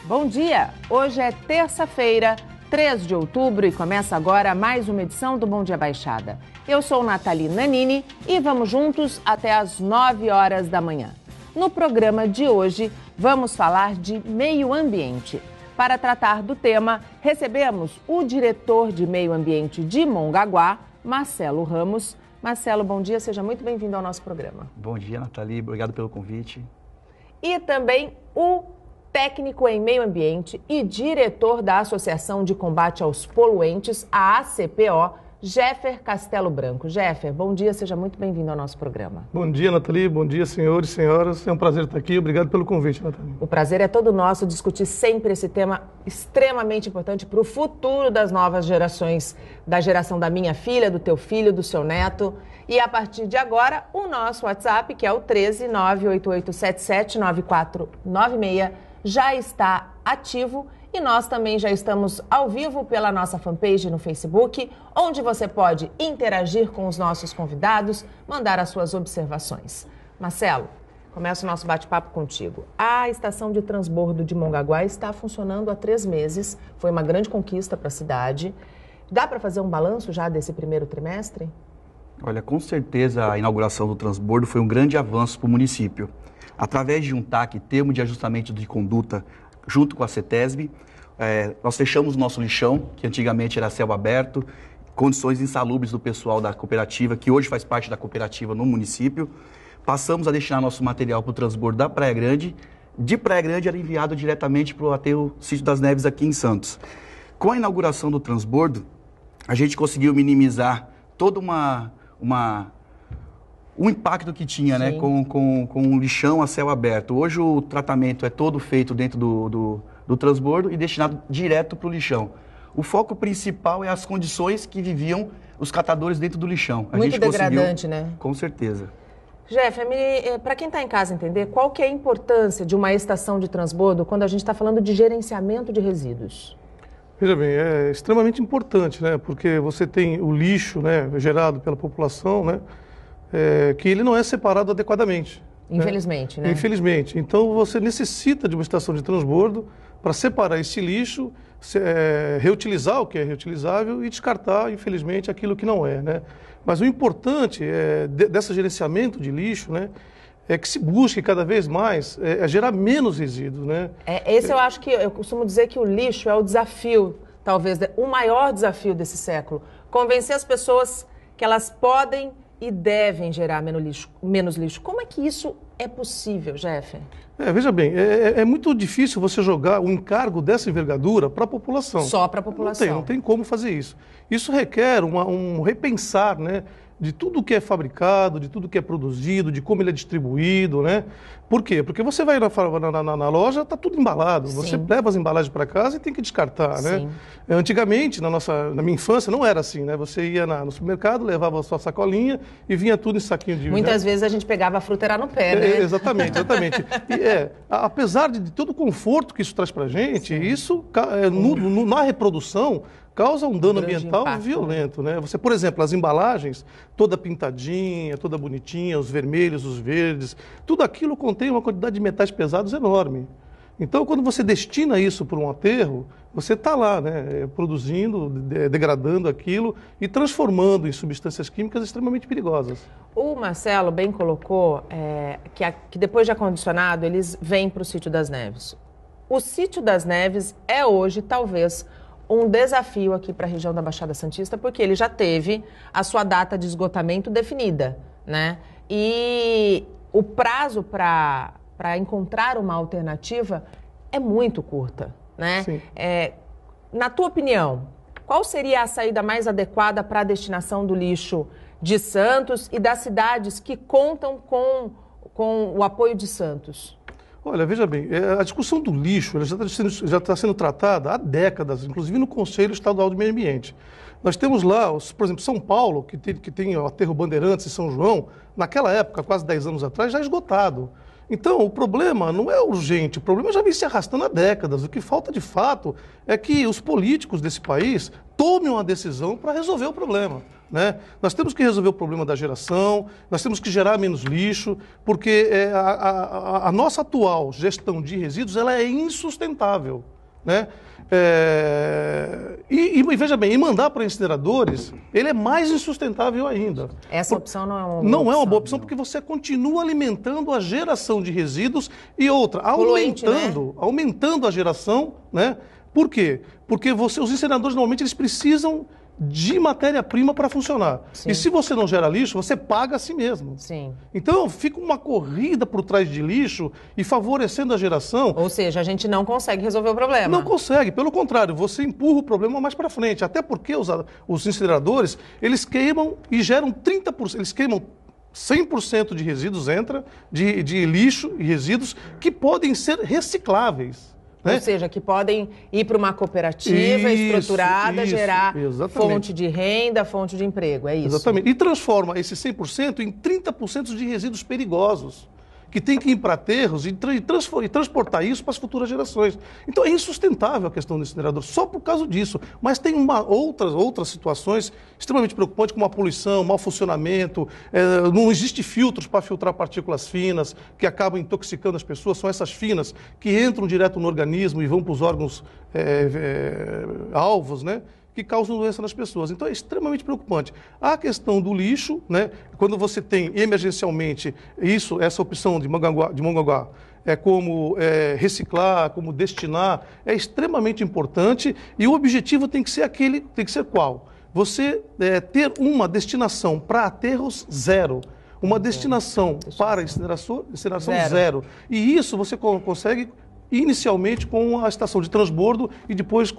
Bom dia! Hoje é terça-feira, 3 de outubro e começa agora mais uma edição do Bom Dia Baixada. Eu sou Nathalie Nanini e vamos juntos até às 9 horas da manhã. No programa de hoje, vamos falar de meio ambiente. Para tratar do tema, recebemos o diretor de meio ambiente de Mongaguá, Marcelo Ramos. Marcelo, bom dia, seja muito bem-vindo ao nosso programa. Bom dia, Nathalie, obrigado pelo convite. E também o técnico em meio ambiente e diretor da Associação de Combate aos Poluentes, a ACPO, Jeffer Castelo Branco. Jeffer, bom dia, seja muito bem-vindo ao nosso programa. Bom dia, Nathalie, bom dia, senhores e senhoras. É um prazer estar aqui, obrigado pelo convite, Nathalie. O prazer é todo nosso discutir sempre esse tema extremamente importante para o futuro das novas gerações, da geração da minha filha, do teu filho, do seu neto. E a partir de agora, o nosso WhatsApp, que é o 13988779496, já está ativo. E nós também já estamos ao vivo pela nossa fanpage no Facebook, onde você pode interagir com os nossos convidados, mandar as suas observações. Marcelo, começa o nosso bate-papo contigo. A estação de transbordo de Mongaguá está funcionando há 3 meses. Foi uma grande conquista para a cidade. Dá para fazer um balanço já desse primeiro trimestre? Olha, com certeza a inauguração do transbordo foi um grande avanço para o município. Através de um TAC, Termo de Ajustamento de Conduta, junto com a CETESB, nós fechamos o nosso lixão, que antigamente era céu aberto, condições insalubres do pessoal da cooperativa, que hoje faz parte da cooperativa no município. Passamos a destinar nosso material para o transbordo da Praia Grande. De Praia Grande era enviado diretamente para o aterro Sítio das Neves aqui em Santos. Com a inauguração do transbordo, a gente conseguiu minimizar todo o impacto que tinha, né, com o lixão a céu aberto. Hoje o tratamento é todo feito dentro do transbordo e destinado direto para o lixão. O foco principal é as condições que viviam os catadores dentro do lixão. Muito degradante, né? Com certeza. Jeff, para quem está em casa entender, qual que é a importância de uma estação de transbordo quando a gente está falando de gerenciamento de resíduos? Veja bem, é extremamente importante, né? Porque você tem o lixo, né, gerado pela população, né? Que ele não é separado adequadamente. Infelizmente, né? Infelizmente. Então, você necessita de uma estação de transbordo para separar esse lixo, reutilizar o que é reutilizável e descartar, infelizmente, aquilo que não é, né? Mas o importante desse gerenciamento de lixo, né, é que se busque cada vez mais gerar menos resíduos, né? Eu acho que, eu costumo dizer que o lixo é o desafio, talvez, o maior desafio desse século. Convencer as pessoas que elas podem e devem gerar menos lixo. Como é que isso é possível, Jeff? Veja bem, é muito difícil você jogar o encargo dessa envergadura para a população. Só para a população. Não tem como fazer isso. Isso requer um repensar, né, de tudo que é fabricado, de tudo que é produzido, de como ele é distribuído, né? Por quê? Porque você vai na loja, está tudo embalado. Sim. Você leva as embalagens para casa e tem que descartar, né? Antigamente, na minha infância, não era assim, né? Você ia no supermercado, levava a sua sacolinha e vinha tudo em saquinho de... Muitas vezes a gente pegava a fruta era no pé, né? Exatamente. E apesar de todo o conforto que isso traz para a gente, isso, na reprodução, causa um dano ambiental impacto, violento, né? Você, por exemplo, as embalagens, toda pintadinha, toda bonitinha, os vermelhos, os verdes, tudo aquilo contém uma quantidade de metais pesados enorme. Então, quando você destina isso para um aterro, você está lá, né, produzindo, degradando aquilo e transformando em substâncias químicas extremamente perigosas. O Marcelo bem colocou que depois de acondicionado, eles vêm para o Sítio das Neves. O Sítio das Neves é hoje, talvez, um desafio aqui para a região da Baixada Santista, porque ele já teve a sua data de esgotamento definida, né? E o prazo para encontrar uma alternativa é muito curta, né? Sim. Na tua opinião, qual seria a saída mais adequada para a destinação do lixo de Santos e das cidades que contam com o apoio de Santos? Olha, veja bem, a discussão do lixo já está sendo tratada há décadas, inclusive no Conselho Estadual do Meio Ambiente. Nós temos lá, por exemplo, São Paulo, que tem o aterro Bandeirantes e São João, naquela época, quase 10 anos atrás, já esgotado. Então, o problema não é urgente, o problema já vem se arrastando há décadas. O que falta, de fato, é que os políticos desse país tomem uma decisão para resolver o problema. né? Nós temos que resolver o problema da geração, nós temos que gerar menos lixo, porque a nossa atual gestão de resíduos ela é insustentável, né? E veja bem, mandar para incineradores, ele é mais insustentável ainda. Essa opção não é uma boa Não opção. é uma boa opção, porque você continua alimentando a geração de resíduos e outra, Poluente, aumentando a geração, né? Por quê? Porque os incineradores normalmente eles precisam de matéria-prima para funcionar. Sim. E se você não gera lixo, você paga a si mesmo. Sim. Então, fica uma corrida por trás de lixo e favorecendo a geração. Ou seja, a gente não consegue resolver o problema. Não consegue, pelo contrário, você empurra o problema mais para frente. Até porque os incineradores, eles queimam e geram 30%, eles queimam 100% de resíduos, de lixo e resíduos que podem ser recicláveis. Ou seja, que podem ir para uma cooperativa estruturada, gerar fonte de renda, fonte de emprego, é isso? Exatamente. E transforma esse 100% em 30% de resíduos perigosos, que tem que ir para aterros e transportar isso para as futuras gerações. Então é insustentável a questão do incinerador, só por causa disso. Mas tem outras situações extremamente preocupantes, como a poluição, mau funcionamento, não existe filtros para filtrar partículas finas, que acabam intoxicando as pessoas, são essas finas que entram direto no organismo e vão para os órgãos alvos, né? Que causam doença nas pessoas. Então é extremamente preocupante. A questão do lixo, né, quando você tem emergencialmente essa opção de Mongaguá, como reciclar, como destinar, é extremamente importante e o objetivo tem que ser qual? Você ter uma destinação para aterros zero. Uma destinação para incineração zero. E isso você consegue inicialmente com a estação de transbordo e depois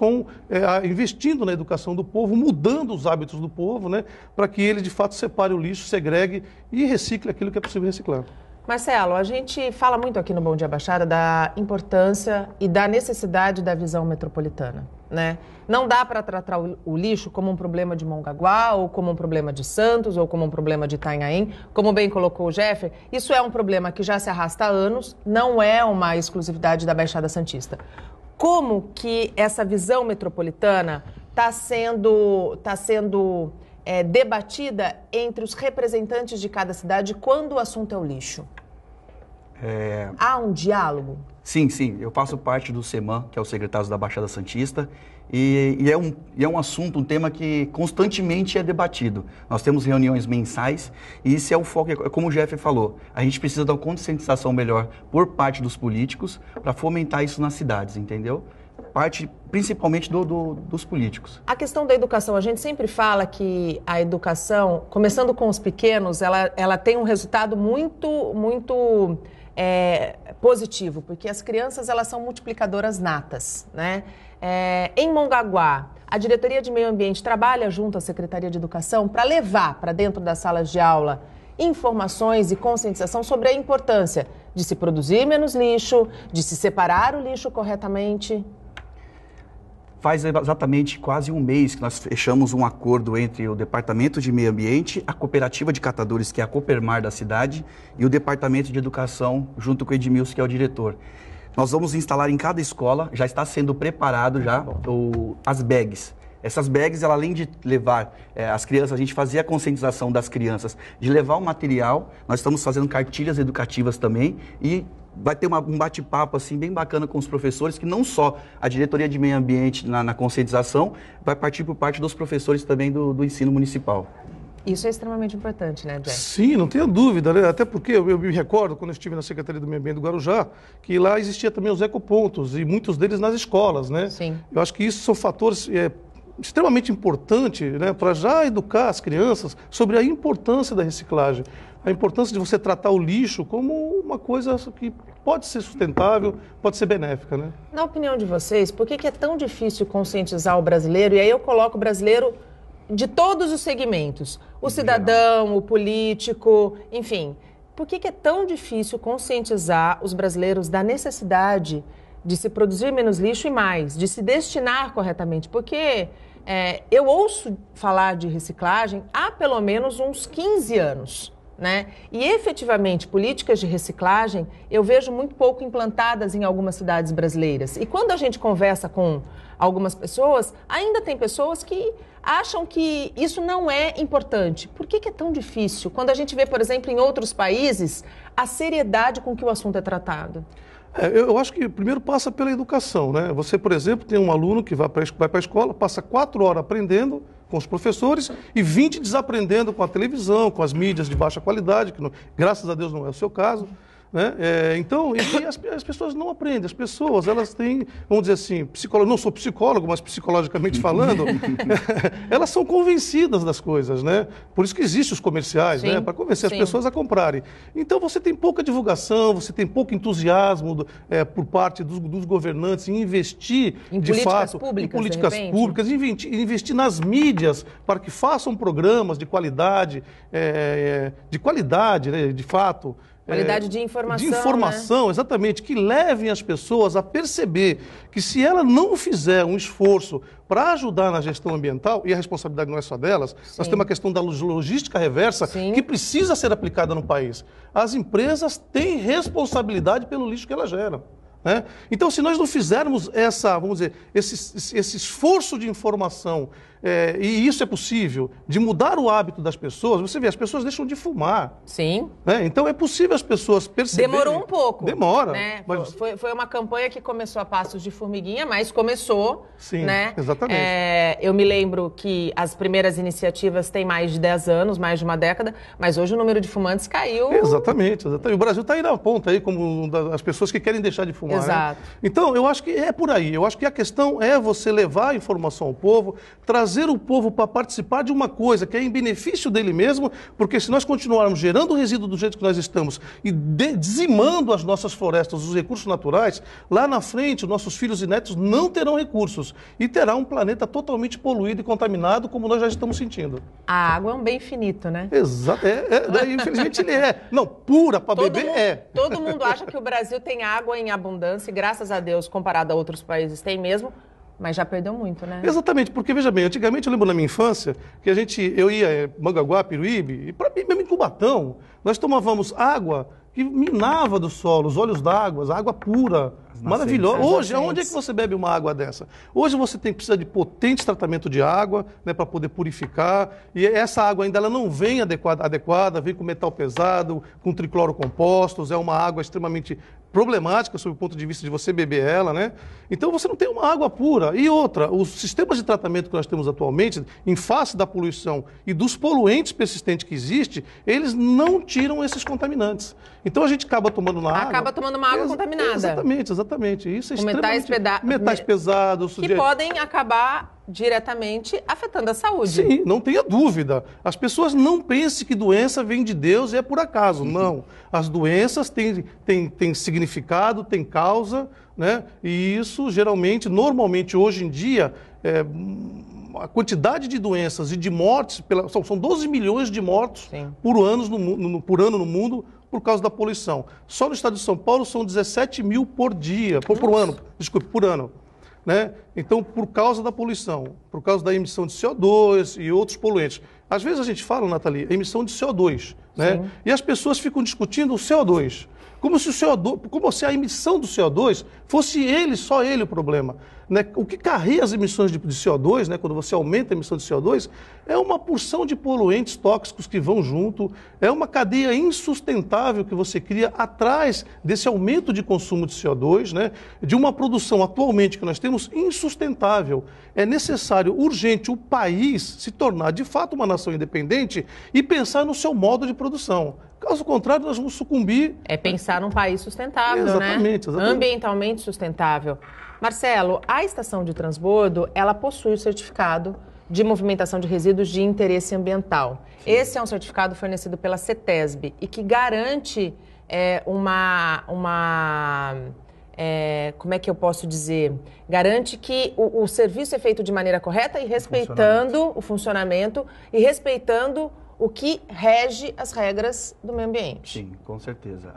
investindo na educação do povo, mudando os hábitos do povo, né, para que ele de fato separe o lixo, segregue e recicle aquilo que é possível reciclar. Marcelo, a gente fala muito aqui no Bom Dia Baixada da importância e da necessidade da visão metropolitana, né? Não dá para tratar o lixo como um problema de Mongaguá, ou como um problema de Santos, ou como um problema de Itanhaém, como bem colocou o Jeffer. Isso é um problema que já se arrasta há anos, não é uma exclusividade da Baixada Santista. Como que essa visão metropolitana está sendo debatida entre os representantes de cada cidade quando o assunto é o lixo? Há um diálogo? Sim. Eu faço parte do SEMAN, que é o Secretário da Baixada Santista, e é um assunto, um tema que constantemente é debatido. Nós temos reuniões mensais e esse é o foco, como o Jeff falou, a gente precisa de uma conscientização melhor por parte dos políticos para fomentar isso nas cidades, entendeu? Parte principalmente dos políticos. A questão da educação, a gente sempre fala que a educação, começando com os pequenos, ela tem um resultado muito positivo, porque as crianças elas são multiplicadoras natas, né? Em Mongaguá, a Diretoria de Meio Ambiente trabalha junto à Secretaria de Educação para levar para dentro das salas de aula informações e conscientização sobre a importância de se produzir menos lixo, de se separar o lixo corretamente. Faz exatamente quase um mês que nós fechamos um acordo entre o Departamento de Meio Ambiente, a Cooperativa de Catadores, que é a Coopermar da cidade, e o Departamento de Educação, junto com o Edmilson, que é o diretor. Nós vamos instalar em cada escola, já está sendo preparado as bags. Essas bags, além de levar as crianças, a gente fazia a conscientização das crianças de levar o material, nós estamos fazendo cartilhas educativas também e vai ter um bate-papo assim, bem bacana com os professores, que não só a Diretoria de Meio Ambiente na conscientização, vai partir por parte dos professores também do ensino municipal. Isso é extremamente importante, né, Jeff? Sim, não tenha dúvida, né? Até porque eu me recordo, quando eu estive na Secretaria do Meio Ambiente do Guarujá, que lá existia também os ecopontos, e muitos deles nas escolas, né? Sim. Eu acho que isso são fatores extremamente importantes, né, para já educar as crianças sobre a importância da reciclagem, a importância de você tratar o lixo como uma coisa que pode ser sustentável, pode ser benéfica, né? Na opinião de vocês, por que é tão difícil conscientizar o brasileiro? E aí eu coloco o brasileiro de todos os segmentos, o cidadão, o político, enfim. Por que é tão difícil conscientizar os brasileiros da necessidade de se produzir menos lixo e mais, de se destinar corretamente? Porque eu ouço falar de reciclagem há pelo menos uns 15 anos, né? E efetivamente, políticas de reciclagem eu vejo muito pouco implantadas em algumas cidades brasileiras. E quando a gente conversa com algumas pessoas, ainda tem pessoas que acham que isso não é importante. Por que é tão difícil? Quando a gente vê, por exemplo, em outros países, a seriedade com que o assunto é tratado. Eu acho que primeiro passa pela educação, né? Você, por exemplo, tem um aluno que vai para a escola, passa 4 horas aprendendo com os professores e 20 desaprendendo com a televisão, com as mídias de baixa qualidade, que graças a Deus não é o seu caso. Né? Então, as pessoas não aprendem, as pessoas, elas têm, vamos dizer assim, não sou psicólogo, mas psicologicamente falando, elas são convencidas das coisas, né? Por isso que existem os comerciais, né? Para convencer as pessoas a comprarem. Então, você tem pouca divulgação, você tem pouco entusiasmo por parte dos governantes em investir, de fato, em políticas públicas, investir nas mídias para que façam programas de qualidade, né? De fato. Qualidade de informação. De informação, né? Exatamente, que levem as pessoas a perceber que se ela não fizer um esforço para ajudar na gestão ambiental, e a responsabilidade não é só delas, nós temos a questão da logística reversa que precisa ser aplicada no país. As empresas têm responsabilidade pelo lixo que elas geram. Né? Então, se nós não fizermos esse esforço de informação, e isso é possível, de mudar o hábito das pessoas, você vê, as pessoas deixam de fumar. Sim. Né? Então, é possível as pessoas perceberem. Demorou um pouco. Demora. Né? Mas... Foi uma campanha que começou a passos de formiguinha, mas começou. Sim, né? Exatamente. Eu me lembro que as primeiras iniciativas têm mais de 10 anos, mais de uma década, mas hoje o número de fumantes caiu. Exatamente. O Brasil está aí na ponta, aí, como as pessoas que querem deixar de fumar. Exato. Né? Então, eu acho que é por aí. Eu acho que a questão é você levar a informação ao povo, trazer o povo para participar de uma coisa que é em benefício dele mesmo, porque se nós continuarmos gerando resíduo do jeito que nós estamos e dizimando as nossas florestas, os recursos naturais, lá na frente, nossos filhos e netos não terão recursos e terá um planeta totalmente poluído e contaminado, como nós já estamos sentindo. A água é um bem finito, né? Exato. Infelizmente ele é. Não, pura para beber Todo mundo acha que o Brasil tem água em abundância e, graças a Deus, comparado a outros países, tem mesmo. Mas já perdeu muito, né? Exatamente, porque, veja bem, antigamente eu lembro na minha infância que eu ia em Mangaguá, Piruíbe, e para mim mesmo em Cubatão, nós tomávamos água que minava do solo, os olhos d'água, água pura, maravilhosa. Hoje, onde é que você bebe uma água dessa? Hoje você precisa de potente tratamento de água, né, para poder purificar, e essa água ainda ela não vem adequada, vem com metal pesado, com triclorocompostos, é uma água extremamente problemática sob o ponto de vista de você beber ela, né? Então você não tem uma água pura. E outra, os sistemas de tratamento que nós temos atualmente, em face da poluição e dos poluentes persistentes que existem, eles não tiram esses contaminantes. Então a gente acaba tomando uma água contaminada. Exatamente. Isso é com metais pesados. Que podem acabar diretamente afetando a saúde. Sim, não tenha dúvida. As pessoas não pensem que doença vem de Deus e é por acaso. Não. As doenças têm significado, têm causa, né? E isso geralmente, normalmente, hoje em dia, a quantidade de doenças e de mortes, são 12 milhões de mortos por ano no mundo por causa da poluição. Só no estado de São Paulo são 17 mil por dia, por ano. Né? Então, por causa da poluição, por causa da emissão de CO2 e outros poluentes. Às vezes a gente fala, Nathalie, emissão de CO2, né? E as pessoas ficam discutindo o CO2, como se a emissão do CO2 fosse só ele o problema. Né? O que carrega as emissões de CO2, né, quando você aumenta a emissão de CO2, é uma porção de poluentes tóxicos que vão junto, é uma cadeia insustentável que você cria atrás desse aumento de consumo de CO2, né, de uma produção atualmente que nós temos insustentável. É necessário, urgente, o país se tornar de fato uma nação independente e pensar no seu modo de produção. Caso contrário, nós vamos sucumbir... É pensar num país sustentável, exatamente. Ambientalmente sustentável. Marcelo, a estação de transbordo, ela possui o certificado de movimentação de resíduos de interesse ambiental. Sim. Esse é um certificado fornecido pela CETESB e que garante como é que eu posso dizer? Garante que o serviço é feito de maneira correta e respeitando o funcionamento e respeitando o que rege as regras do meio ambiente. Sim, com certeza.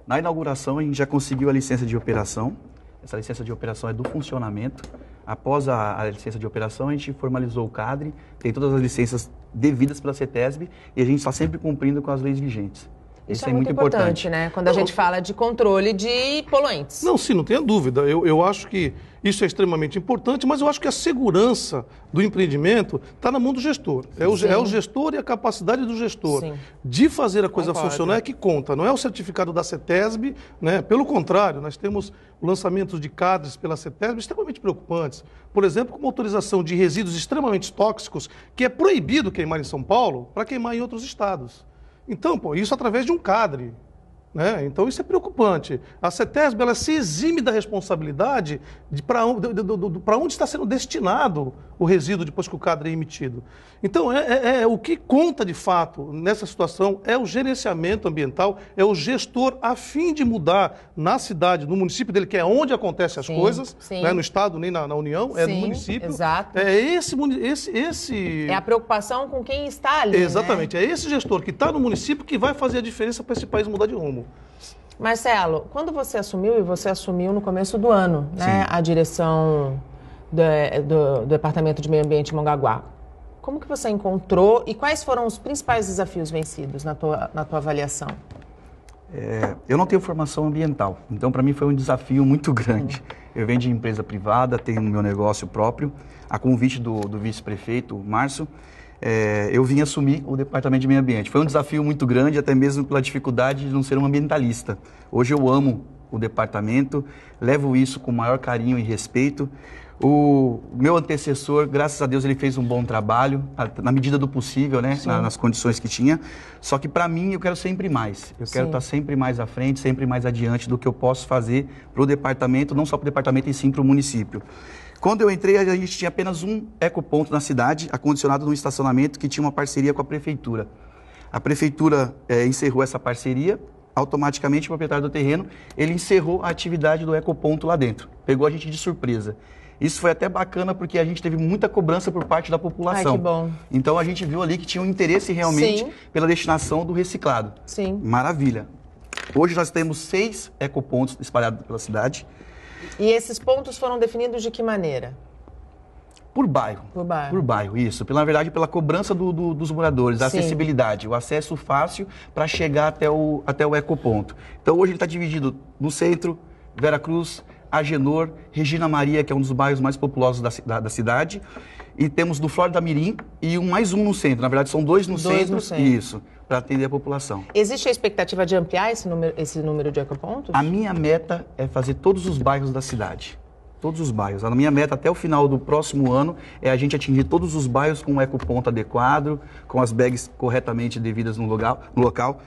Na inauguração, a gente já conseguiu a licença de operação. Essa licença de operação é do funcionamento. Após a licença de operação, a gente formalizou o CADRE, tem todas as licenças devidas pela CETESB e a gente está sempre cumprindo com as leis vigentes. Isso é muito importante, né? Quando a gente fala de controle de poluentes. Não, sim, não tenha dúvida. Eu acho que isso é extremamente importante, mas eu acho que a segurança do empreendimento está na mão do gestor. É o gestor e a capacidade do gestor de fazer a coisa funcionar é que conta. Não é o certificado da CETESB, né? Pelo contrário, nós temos lançamentos de CADRES pela CETESB extremamente preocupantes. Por exemplo, com uma autorização de resíduos extremamente tóxicos, que é proibido queimar em São Paulo, para queimar em outros estados. Então, isso através de um CADRE. Né? Então, isso é preocupante. A CETESB ela se exime da responsabilidade de para onde está sendo destinado o resíduo depois que o CADRE é emitido. Então, o que conta de fato nessa situação é o gerenciamento ambiental, é o gestor a fim de mudar na cidade, no município dele, que é onde acontecem as coisas, né? No Estado nem na União, é no município. Exato. É a preocupação com quem está ali. Exatamente. Né? É esse gestor que está no município que vai fazer a diferença para esse país mudar de rumo. Marcelo, quando você assumiu, e você assumiu no começo do ano, né, a direção do Departamento de Meio Ambiente em Mongaguá, como que você encontrou e quais foram os principais desafios vencidos na tua avaliação? Eu não tenho formação ambiental, então para mim foi um desafio muito grande. Eu venho de empresa privada, tenho o meu negócio próprio, a convite do vice-prefeito, Márcio, eu vim assumir o Departamento de Meio Ambiente. Foi um desafio muito grande, até mesmo pela dificuldade de não ser um ambientalista. Hoje eu amo o departamento, levo isso com o maior carinho e respeito. O meu antecessor, graças a Deus, ele fez um bom trabalho, na medida do possível, né? Nas condições que tinha. Só que para mim, eu quero sempre mais. Eu quero estar sempre mais à frente, sempre mais adiante do que eu posso fazer para o departamento, não só para o departamento, e sim para o município. Quando eu entrei, a gente tinha apenas um ecoponto na cidade, acondicionado num estacionamento que tinha uma parceria com a prefeitura. A prefeitura encerrou essa parceria, automaticamente o proprietário do terreno, ele encerrou a atividade do ecoponto lá dentro. Pegou a gente de surpresa. Isso foi até bacana porque a gente teve muita cobrança por parte da população. Ai, que bom. Então a gente viu ali que tinha um interesse realmente pela destinação do reciclado. Sim. Maravilha. Hoje nós temos 6 ecopontos espalhados pela cidade. E esses pontos foram definidos de que maneira? Por bairro. Por bairro, isso. Na verdade, pela cobrança dos moradores, a acessibilidade, o acesso fácil para chegar até o ecoponto. Então hoje ele está dividido no centro, Veracruz, Agenor, Regina Maria, que é um dos bairros mais populosos da cidade, e temos do Flórida Mirim e mais um no centro. Na verdade, são 2 no centro. Isso, para atender a população. Existe a expectativa de ampliar esse número de ecopontos? A minha meta é fazer todos os bairros da cidade. Todos os bairros. A minha meta até o final do próximo ano é a gente atingir todos os bairros com um ecoponto adequado, com as bags corretamente devidas no local.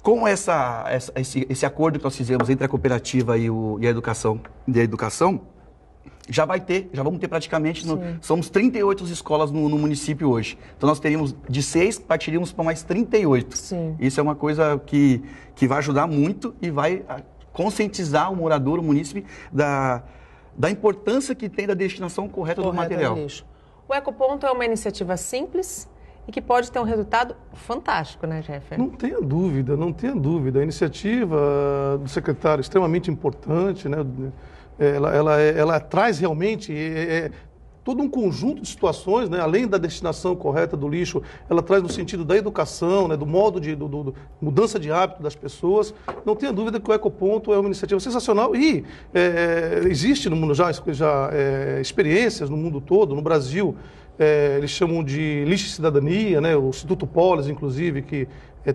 Com esse acordo que nós fizemos entre a cooperativa e a educação, já vamos ter praticamente, somos 38 escolas no município hoje. Então nós teríamos de 6, partiríamos para mais 38. Sim. Isso é uma coisa que vai ajudar muito e vai conscientizar o morador, o munícipe, da importância que tem da destinação correta do material. Do lixo. O ecoponto é uma iniciativa simples e que pode ter um resultado fantástico, né, Jeffer? Não tenha dúvida, não tenha dúvida. A iniciativa do secretário é extremamente importante, né? Ela traz realmente todo um conjunto de situações, né? Além da destinação correta do lixo, ela traz no sentido da educação, né? Do modo de mudança de hábito das pessoas. Não tenha dúvida que o ecoponto é uma iniciativa sensacional e existe no mundo já experiências no mundo todo, no Brasil. Eles chamam de lixo e cidadania, né? O Instituto Polis, inclusive, que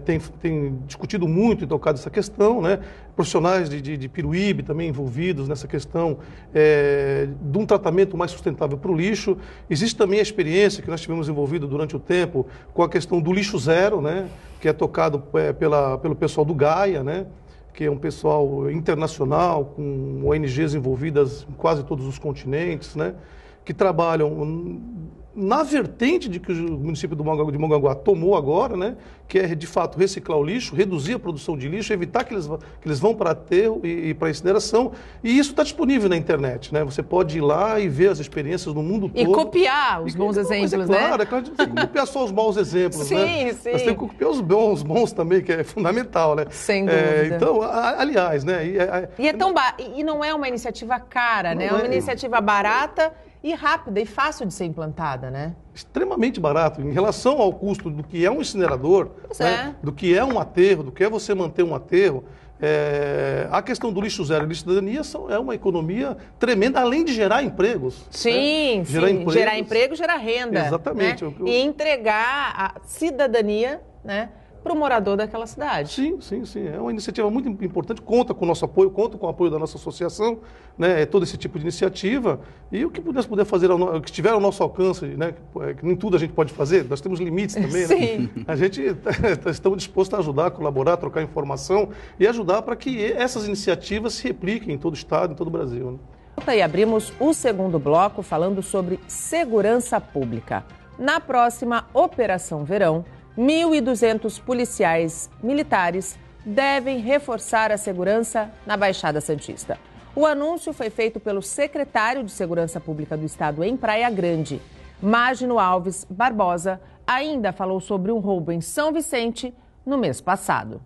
tem discutido muito e tocado essa questão, né? Profissionais de Piruíbe também envolvidos nessa questão de um tratamento mais sustentável para o lixo. Existe também a experiência que nós tivemos envolvido durante o tempo com a questão do lixo zero, né? Que é tocado pelo pessoal do Gaia, né? Que é um pessoal internacional, com ONGs envolvidas em quase todos os continentes, né? Que trabalham na vertente de que o município de Mongaguá tomou agora, né, que é, de fato, reciclar o lixo, reduzir a produção de lixo, evitar que eles vão para aterro e para incineração. E isso está disponível na internet, né? Você pode ir lá e ver as experiências no mundo todo. E copiar os bons exemplos, né? Claro, é claro, a gente não tem que copiar só os maus exemplos, sim, né? Sim. Nós temos que copiar os bons também, que é fundamental, né? Sem dúvida. Então, aliás, né? E não é uma iniciativa cara, né? É uma iniciativa barata e rápida e fácil de ser implantada, né? Extremamente barato. Em relação ao custo do que é um incinerador, né, do que é um aterro, do que é você manter um aterro, a questão do lixo zero e lixo cidadania é uma economia tremenda, além de gerar empregos. Sim, né? Gerar emprego, gerar renda. Exatamente. Né? E entregar a cidadania, né, para o morador daquela cidade. Sim. É uma iniciativa muito importante, conta com o nosso apoio, conta com o apoio da nossa associação, né, todo esse tipo de iniciativa. E o que puder fazer, o que estiver ao nosso alcance, né, que nem tudo a gente pode fazer, nós temos limites também, Sim. né? A gente estamos dispostos a ajudar, colaborar, trocar informação e ajudar para que essas iniciativas se repliquem em todo o estado, em todo o Brasil. Né? E abrimos o segundo bloco falando sobre segurança pública. Na próxima Operação Verão, 1.200 policiais militares devem reforçar a segurança na Baixada Santista. O anúncio foi feito pelo secretário de Segurança Pública do Estado em Praia Grande. Mágino Alves Barbosa ainda falou sobre um roubo em São Vicente no mês passado.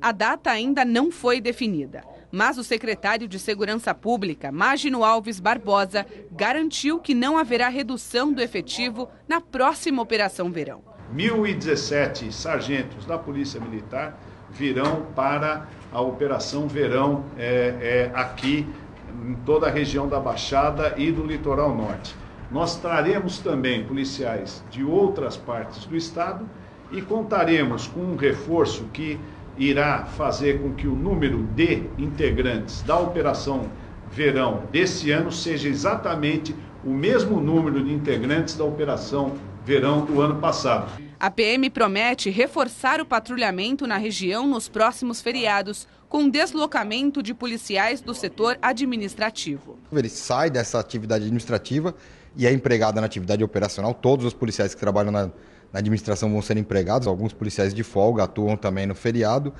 A data ainda não foi definida, mas o secretário de Segurança Pública, Mágino Alves Barbosa, garantiu que não haverá redução do efetivo na próxima Operação Verão. 1.017 sargentos da Polícia Militar virão para a Operação Verão aqui em toda a região da Baixada e do Litoral Norte. Nós traremos também policiais de outras partes do estado e contaremos com um reforço que irá fazer com que o número de integrantes da Operação Verão desse ano seja exatamente o mesmo número de integrantes da Operação Verão do ano passado. A PM promete reforçar o patrulhamento na região nos próximos feriados, com deslocamento de policiais do setor administrativo. Ele sai dessa atividade administrativa e é empregado na atividade operacional. Todos os policiais que trabalham na administração vão ser empregados, alguns policiais de folga atuam também no feriado.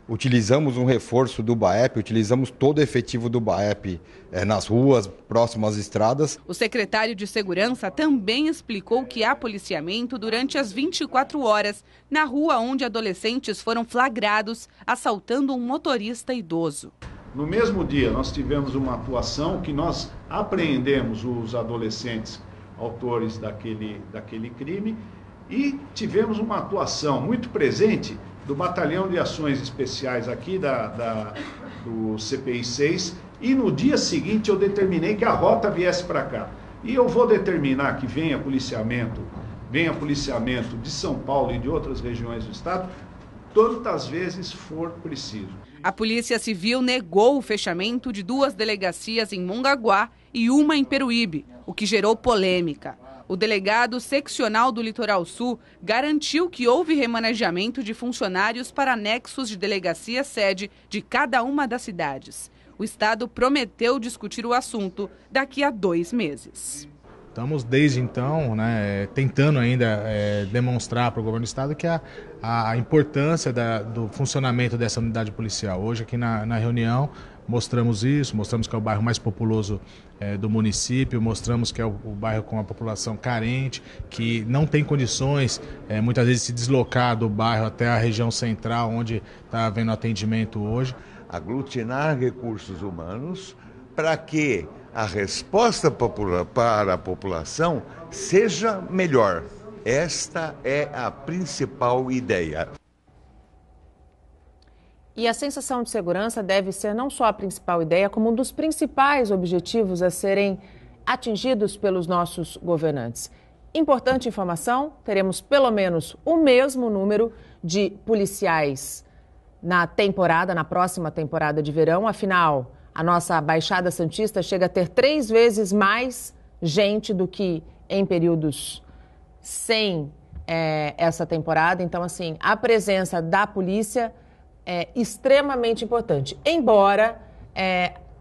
Utilizamos um reforço do BAEP, utilizamos todo o efetivo do BAEP nas ruas, próximo às estradas. O secretário de Segurança também explicou que há policiamento durante as 24 horas na rua onde adolescentes foram flagrados assaltando um motorista idoso. No mesmo dia, nós tivemos uma atuação que nós apreendemos os adolescentes autores daquele crime e tivemos uma atuação muito presente do Batalhão de Ações Especiais aqui do CPI 6 e no dia seguinte eu determinei que a rota viesse para cá. E eu vou determinar que venha policiamento de São Paulo e de outras regiões do estado, tantas vezes for preciso. A Polícia Civil negou o fechamento de 2 delegacias em Mongaguá e uma em Peruíbe, o que gerou polêmica. O delegado seccional do Litoral Sul garantiu que houve remanejamento de funcionários para anexos de delegacia sede de cada uma das cidades. O Estado prometeu discutir o assunto daqui a 2 meses. Estamos desde então, tentando ainda demonstrar para o governo do estado que a importância do funcionamento dessa unidade policial. Hoje aqui na reunião mostramos isso, mostramos que é o bairro mais populoso do município, mostramos que é o bairro com a população carente, que não tem condições muitas vezes de se deslocar do bairro até a região central, onde está havendo atendimento hoje. Aglutinar recursos humanos para que a resposta para a população seja melhor. Esta é a principal ideia. E a sensação de segurança deve ser não só a principal ideia, como um dos principais objetivos a serem atingidos pelos nossos governantes. Importante informação, teremos pelo menos o mesmo número de policiais na próxima temporada de verão, afinal, a nossa Baixada Santista chega a ter 3 vezes mais gente do que em períodos sem essa temporada. Então, assim, a presença da polícia é extremamente importante. Embora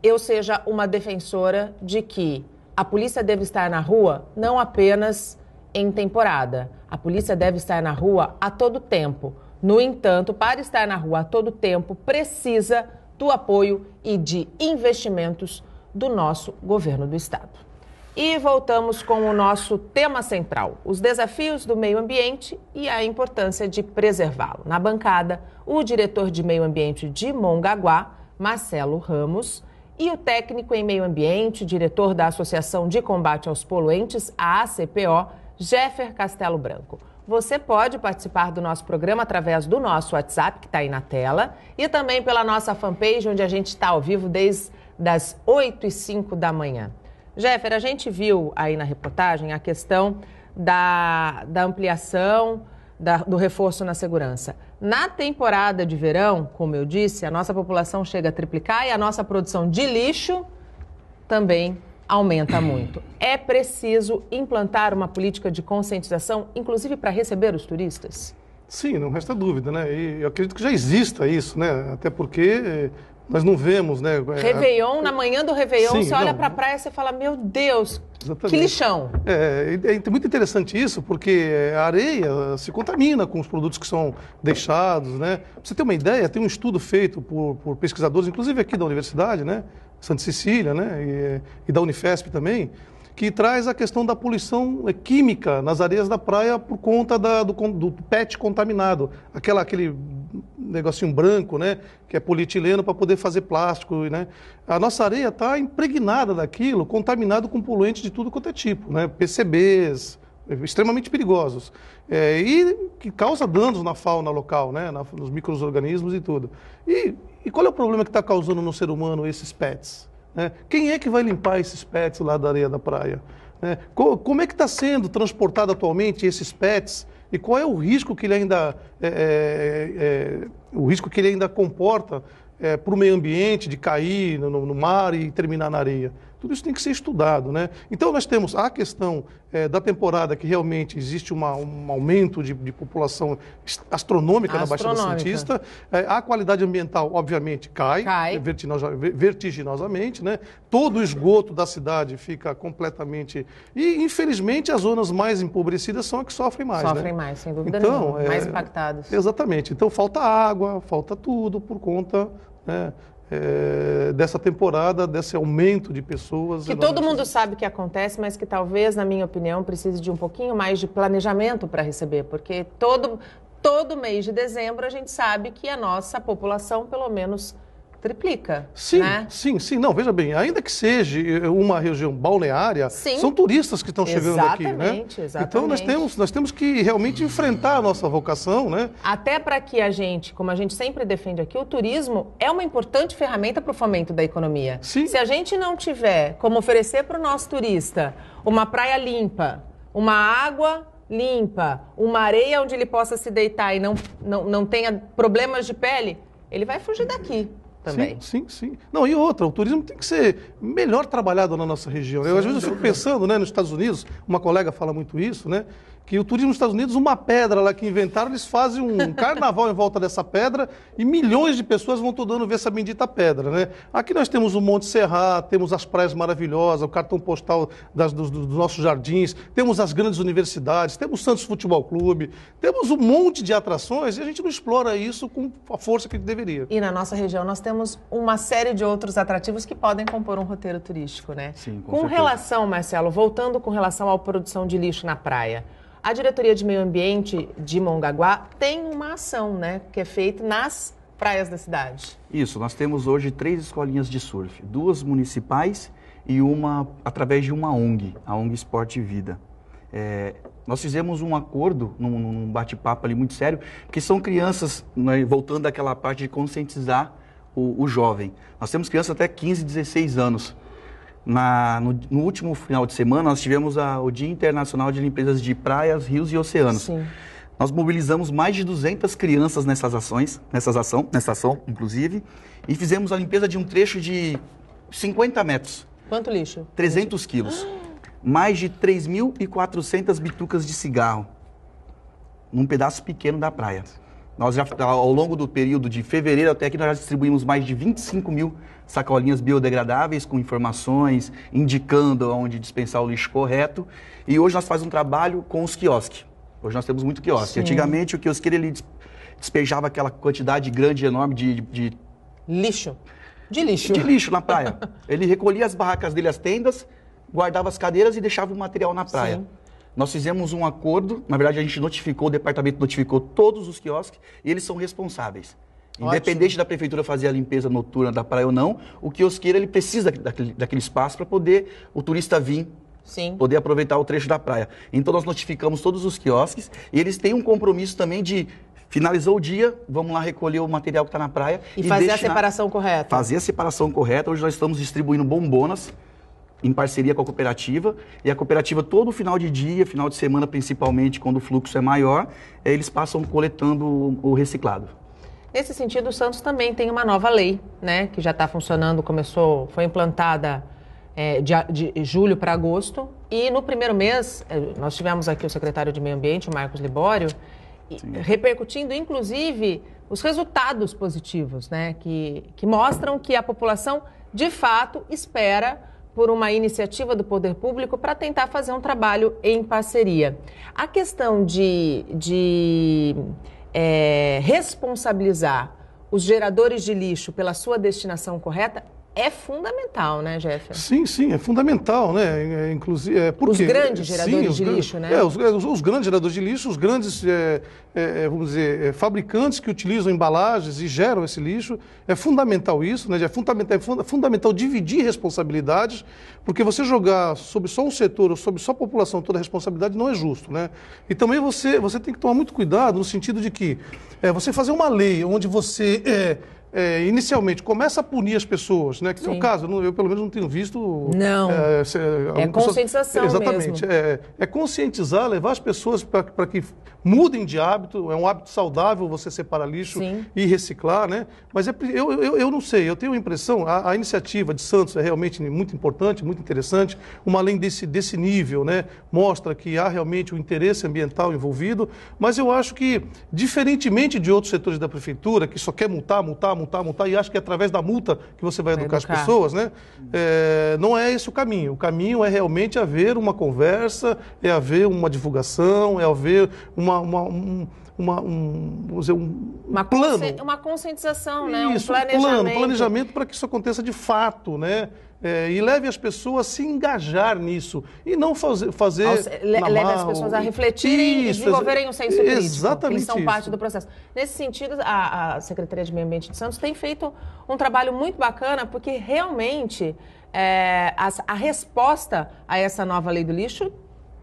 eu seja uma defensora de que a polícia deve estar na rua não apenas em temporada. A polícia deve estar na rua a todo tempo. No entanto, para estar na rua a todo tempo, precisa do apoio e de investimentos do nosso governo do estado. E voltamos com o nosso tema central, os desafios do meio ambiente e a importância de preservá-lo. Na bancada, o diretor de meio ambiente de Mongaguá, Marcelo Ramos, e o técnico em meio ambiente, diretor da Associação de Combate aos Poluentes, a ACPO, Jeffer Castelo Branco. Você pode participar do nosso programa através do nosso WhatsApp, que está aí na tela, e também pela nossa fanpage, onde a gente está ao vivo desde as 8h05 da manhã. Jeffer, a gente viu aí na reportagem a questão da ampliação, do reforço na segurança. Na temporada de verão, como eu disse, a nossa população chega a triplicar e a nossa produção de lixo também aumenta muito. É preciso implantar uma política de conscientização, inclusive para receber os turistas? Sim, não resta dúvida, né? E eu acredito que já exista isso, né? Até porque nós não vemos, né? Réveillon, na manhã do Réveillon, Sim, você olha para a praia e você fala, meu Deus, exatamente. Que lixão. É muito interessante isso, porque a areia se contamina com os produtos que são deixados, né? Pra você ter uma ideia, tem um estudo feito por pesquisadores, inclusive aqui da universidade, né? Santa Cecília, né? E da Unifesp também, que traz a questão da poluição química nas areias da praia por conta do PET contaminado. Aquele negocinho branco, né? Que é polietileno para poder fazer plástico, né? A nossa areia está impregnada daquilo, contaminado com poluentes de tudo quanto é tipo, né? PCBs, extremamente perigosos. E que causa danos na fauna local, né? Nos micro-organismos e tudo. E qual é o problema que está causando no ser humano esses PETs? Quem é que vai limpar esses PETs lá da areia da praia? Como é que está sendo transportado atualmente esses PETs? E qual é o risco que ele ainda comporta para o meio ambiente de cair no mar e terminar na areia? Tudo isso tem que ser estudado, né? Então nós temos a questão da temporada, que realmente existe um aumento de população astronômica na Baixada Santista. A qualidade ambiental, obviamente, cai. Vertiginosamente, né? Todo o esgoto da cidade fica completamente... E, infelizmente, as zonas mais empobrecidas são as que sofrem mais. Sofrem mais, sem dúvida nenhuma. Mais impactadas. Exatamente. Então falta água, falta tudo por conta... né? Dessa temporada, desse aumento de pessoas. Que todo mundo sabe que acontece, mas que talvez, na minha opinião, precise de um pouquinho mais de planejamento para receber, porque todo mês de dezembro a gente sabe que a nossa população, pelo menos, triplica. Sim, né? sim. Não, veja bem, ainda que seja uma região balneária, são turistas que estão chegando aqui, né? Exatamente. Então nós temos que realmente enfrentar a nossa vocação, né? Até para que a gente, como a gente sempre defende aqui, o turismo é uma importante ferramenta para o fomento da economia. Sim. Se a gente não tiver como oferecer para o nosso turista uma praia limpa, uma água limpa, uma areia onde ele possa se deitar e não tenha problemas de pele, ele vai fugir daqui. Também. Sim. Não, e outra, o turismo tem que ser melhor trabalhado na nossa região. Às vezes eu fico pensando, né, nos Estados Unidos, uma colega fala muito isso, né, que o turismo nos Estados Unidos, uma pedra lá que inventaram, eles fazem um carnaval em volta dessa pedra e milhões de pessoas vão todo ver essa bendita pedra, né? Aqui nós temos o Monte Serrat, temos as praias maravilhosas, o cartão postal dos nossos jardins, temos as grandes universidades, temos o Santos Futebol Clube, temos um monte de atrações e a gente não explora isso com a força que deveria. E na nossa região nós temos uma série de outros atrativos que podem compor um roteiro turístico, né? Sim, com certeza. Relação, Marcelo, voltando com relação à produção de lixo na praia, a Diretoria de Meio Ambiente de Mongaguá tem uma ação, né, que é feita nas praias da cidade. Isso, nós temos hoje 3 escolinhas de surf, 2 municipais e uma através de uma ONG, a ONG Esporte e Vida. Nós fizemos um acordo, num bate-papo ali muito sério, que são crianças, né, voltando àquela parte de conscientizar o jovem. Nós temos crianças até 15, 16 anos. No último final de semana, nós tivemos o Dia Internacional de Limpezas de Praias, Rios e Oceanos. Sim. Nós mobilizamos mais de 200 crianças nessa ação, inclusive, e fizemos a limpeza de um trecho de 50 metros. Quanto lixo? 300 quilos. Mais de 3.400 bitucas de cigarro, num pedaço pequeno da praia. Nós já, ao longo do período de fevereiro até aqui, nós já distribuímos mais de 25 mil sacolinhas biodegradáveis com informações, indicando onde dispensar o lixo correto. E hoje nós fazemos um trabalho com os quiosques. Hoje nós temos muito quiosque. Sim. Antigamente o quiosqueiro ele despejava aquela quantidade grande, enorme de lixo. De lixo. De lixo na praia. Ele recolhia as barracas dele, as tendas, guardava as cadeiras e deixava o material na praia. Sim. Nós fizemos um acordo, na verdade a gente notificou, o departamento notificou todos os quiosques e eles são responsáveis. Independente da prefeitura fazer a limpeza noturna da praia ou não, o quiosqueiro ele precisa daquele espaço para poder o turista vir, poder aproveitar o trecho da praia. Então nós notificamos todos os quiosques e eles têm um compromisso também de finalizou o dia, vamos lá recolher o material que está na praia. E fazer a separação correta. Fazer a separação correta. Hoje nós estamos distribuindo bombonas em parceria com a cooperativa, e a cooperativa todo final de dia, final de semana principalmente, quando o fluxo é maior, eles passam coletando o reciclado. Nesse sentido, o Santos também tem uma nova lei, né, que já está funcionando, foi implantada de julho para agosto, e no primeiro mês, nós tivemos aqui o secretário de Meio Ambiente, o Marcos Libório, repercutindo, inclusive, os resultados positivos, né, que mostram que a população, de fato, espera por uma iniciativa do poder público para tentar fazer um trabalho em parceria. A questão de responsabilizar os geradores de lixo pela sua destinação correta é fundamental, né, Jefferson? Sim, é fundamental, né? Inclusive, os grandes geradores de lixo, né? Os grandes geradores de lixo, os grandes, vamos dizer, fabricantes que utilizam embalagens e geram esse lixo. É fundamental isso, né? É fundamental dividir responsabilidades, porque você jogar sobre só um setor ou sobre só a população toda a responsabilidade não é justo, né? E também você tem que tomar muito cuidado no sentido de que você fazer uma lei onde você inicialmente começa a punir as pessoas, né? Que é o caso, eu pelo menos não tenho visto. Não. Conscientização exatamente, mesmo. É conscientizar, levar as pessoas para que mudem de hábito. É um hábito saudável você separar lixo e reciclar, né? Mas eu não sei, eu tenho a impressão, a iniciativa de Santos é realmente muito importante, muito interessante. Uma lei desse nível, né? Mostra que há realmente um interesse ambiental envolvido, mas eu acho que, diferentemente de outros setores da prefeitura, que só quer multar, e acha que é através da multa que você vai educar as pessoas, né? Não é esse o caminho. O caminho é realmente haver uma conversa, é haver uma divulgação, é haver um plano. Uma conscientização, né? Isso, um planejamento para que isso aconteça de fato, né? E leve as pessoas a se engajar nisso e não leve as pessoas a refletirem e desenvolverem um senso crítico. Exatamente. Eles são parte do processo. Nesse sentido, a Secretaria de Meio Ambiente de Santos tem feito um trabalho muito bacana, porque realmente a resposta a essa nova lei do lixo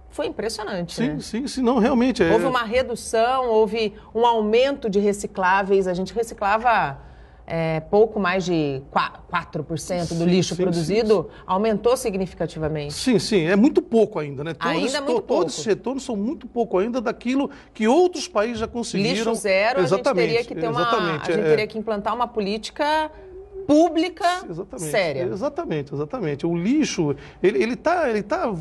foi impressionante. Sim, não, realmente. Houve uma redução, houve um aumento de recicláveis. A gente reciclava pouco mais de 4% do lixo produzido, aumentou significativamente. Sim, é muito pouco ainda, né? Todos esses retornos são muito pouco ainda daquilo que outros países já conseguiram. Lixo zero, a gente teria que teria que implantar uma política pública séria. Exatamente. O lixo, ele tá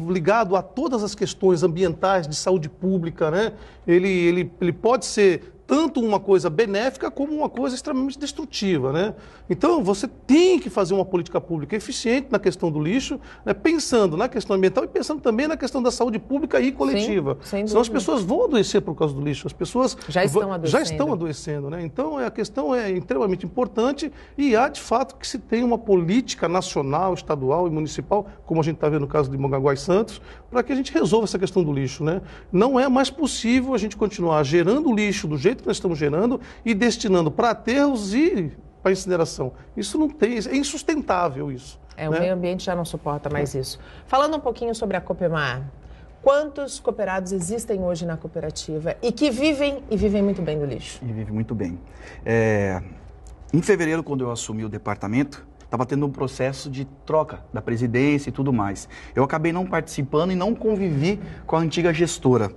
ligado a todas as questões ambientais, de saúde pública, né? Ele pode ser tanto uma coisa benéfica como uma coisa extremamente destrutiva, né? Então, você tem que fazer uma política pública eficiente na questão do lixo, né? Pensando na questão ambiental e pensando também na questão da saúde pública e coletiva. Senão as pessoas vão adoecer por causa do lixo, as pessoas já estão adoecendo, né? Então, a questão é extremamente importante e há, de fato, que se tenha uma política nacional, estadual e municipal, como a gente está vendo no caso de Mongaguá e Santos, para que a gente resolva essa questão do lixo, né? Não é mais possível a gente continuar gerando lixo do jeito que nós estamos gerando e destinando para aterros e para incineração. Isso não tem, é insustentável isso. O meio ambiente já não suporta mais isso. Falando um pouquinho sobre a Copemar, quantos cooperados existem hoje na cooperativa e que vivem muito bem do lixo? E vivem muito bem. Em fevereiro, quando eu assumi o departamento, estava tendo um processo de troca da presidência e tudo mais. Eu acabei não participando e não convivi com a antiga gestora.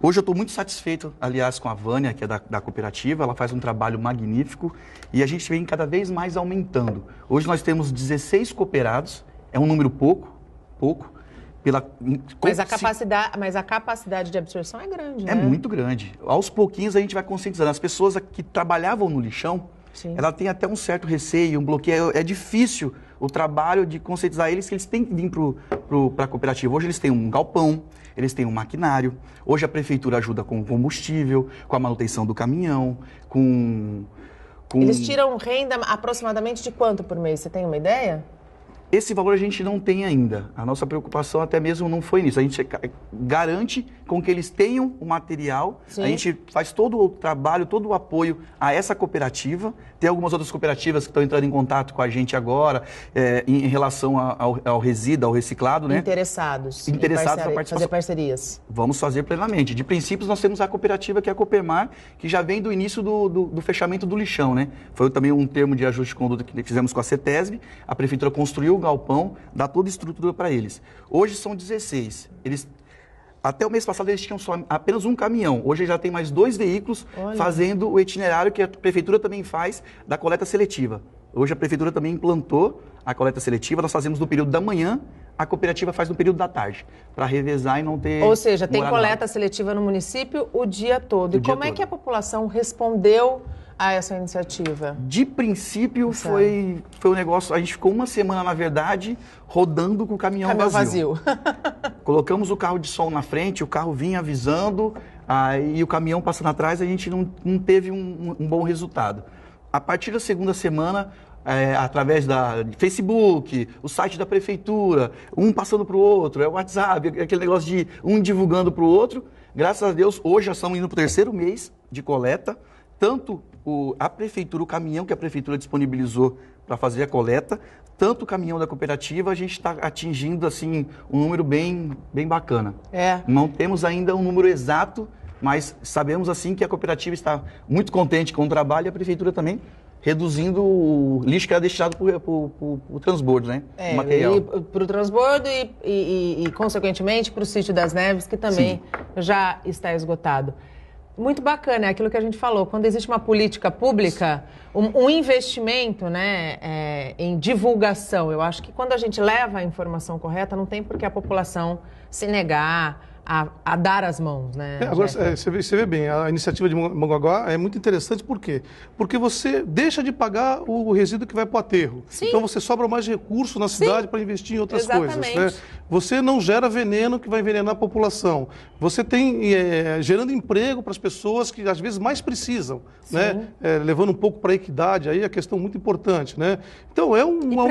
Hoje eu estou muito satisfeito, aliás, com a Vânia, que é da cooperativa. Ela faz um trabalho magnífico e a gente vem cada vez mais aumentando. Hoje nós temos 16 cooperados, é um número pouco. Mas a capacidade de absorção é grande, né? É muito grande. Aos pouquinhos a gente vai conscientizando. As pessoas que trabalhavam no lixão, ela tem até um certo receio, um bloqueio. É difícil o trabalho de conscientizar eles que eles têm que vir para a cooperativa. Hoje eles têm um galpão, eles têm um maquinário. Hoje a prefeitura ajuda com combustível, com a manutenção do caminhão, com... Eles tiram renda aproximadamente de quanto por mês? Você tem uma ideia? Esse valor a gente não tem ainda. A nossa preocupação até mesmo não foi nisso. A gente garante com que eles tenham o material. Sim. A gente faz todo o trabalho, todo o apoio a essa cooperativa. Tem algumas outras cooperativas que estão entrando em contato com a gente agora em relação ao resíduo, ao reciclado, né? Interessados a participação. Fazer parcerias. Vamos fazer plenamente. De princípios, nós temos a cooperativa que é a Copemar, que já vem do início do fechamento do lixão, né? Foi também um termo de ajuste de conduta que fizemos com a CETESB. A prefeitura construiu galpão, dá toda a estrutura para eles. Hoje são 16. Até o mês passado eles tinham apenas um caminhão. Hoje já tem mais 2 veículos fazendo o itinerário que a prefeitura também faz da coleta seletiva. Hoje a prefeitura também implantou a coleta seletiva. Nós fazemos no período da manhã, a cooperativa faz no período da tarde, para revezar e não ter... Ou seja, tem coleta seletiva no município o dia todo. E como é que a população respondeu a essa iniciativa? De princípio, foi um negócio... A gente ficou uma semana, na verdade, rodando com o caminhão vazio. Colocamos o carro de som na frente, o carro vinha avisando, aí o caminhão passando atrás, a gente não teve um bom resultado. A partir da segunda semana, através da Facebook, o site da prefeitura, um passando para o outro, o WhatsApp, aquele negócio de um divulgando para o outro, graças a Deus, hoje já estamos indo para o 3º mês de coleta, tanto a prefeitura, o caminhão que a prefeitura disponibilizou para fazer a coleta, tanto o caminhão da cooperativa, a gente está atingindo assim, um número bem bacana. Não temos ainda um número exato, mas sabemos assim que a cooperativa está muito contente com o trabalho e a prefeitura também, reduzindo o lixo que era destinado para o transbordo, né? O material. Para o transbordo e consequentemente, para o Sítio das Neves, que também já está esgotado. Muito bacana, é aquilo que a gente falou, quando existe uma política pública, um investimento, né, em divulgação. Eu acho que quando a gente leva a informação correta, não tem por que a população se negar a dar as mãos, né? Agora, você vê bem, a iniciativa de Mongaguá é muito interessante, por quê? Porque você deixa de pagar o resíduo que vai para o aterro. Sim. Então você sobra mais recursos na cidade para investir em outras coisas. Né? Você não gera veneno que vai envenenar a população. Você tem gerando emprego para as pessoas que às vezes mais precisam, né? Levando um pouco para a equidade, aí a questão muito importante, né? Então é uma